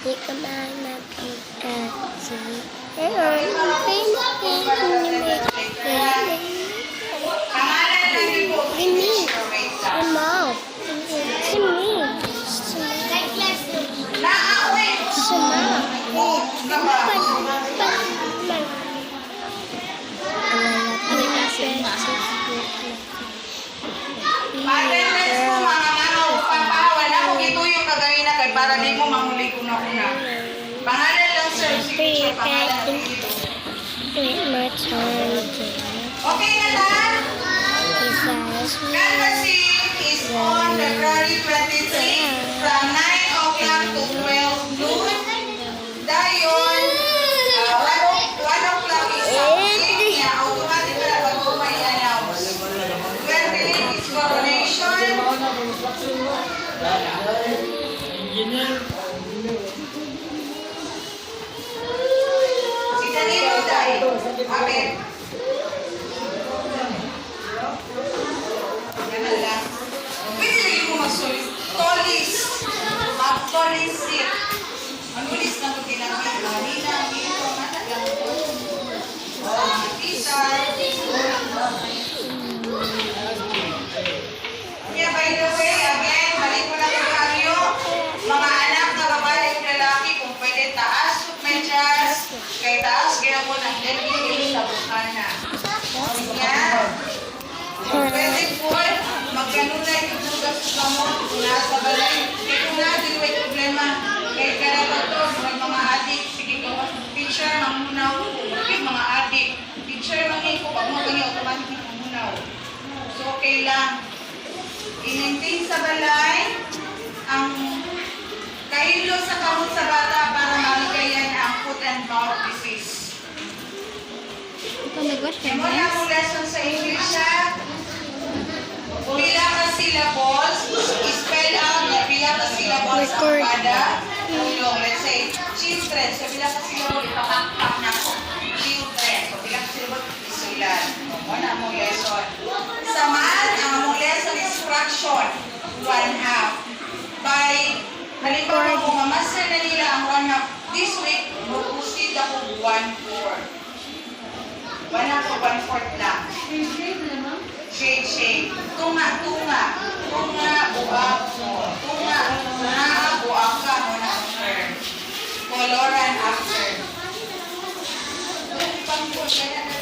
Di ka man magkakasi. Pangalan lang yung po. Sumaw. Naawin. Attendance po mga mama o papa. Wala ko ituyo kagayon na kay para di mo mahuli ko na una. Pangalan lang sir. Signature pangalan. Okay na ta? Canvassing is on February 23 from 9 o'clock to 12 noon. Dayon, 1 o'clock is something niya. Automatic na bago may announce. 20 is coronation. Si Danilo dahil. Amen. Ganun lang. Pwede lagi mo mag-solis. Tolis. Mag-tolis sit. Manulis na ito ginamit. Manina, ito, manak lang ito. T-shirt. Yeah, by the way, again, balik ko na ito kayo. Mga anak na babae at lalaki, kung pwede taas, medyas, kay taas, kaya mo ng leggings sa bukana. Yan. Pwede po, magkanunay yung sugat sa kamot, nasa balay. Kaya kung natin may problema, kay karapat to, mga adik, sige ko, picture, mamunaw, okay, mga adik, picture, mangin ko, pag mo ganyan, automatic na mamunaw. So, okay lang. I-maintain sa balay, ang kahilo sa kamot sa bata para maligayan ang foot and mouth disease. Muna mo lesson sa English ha. Pila ka syllables, spell out na pila ka syllables ang kada. Tulong, let's say, children. So, pila ka syllables, ipapakpak na ko. Children. So, pila ka syllables, isulan. Muna mo lesson. Sa math, ang mong lesson is fraction. 1/2. By, halimbawa kung mamaster na nila ang 1/2, this week, mag-proceed ako 1/4. 1/4 lang. Shade. Tunga. Tunga, buak mo. Tunga, buak ka mo na after. Coloran after. Pang-push, kaya na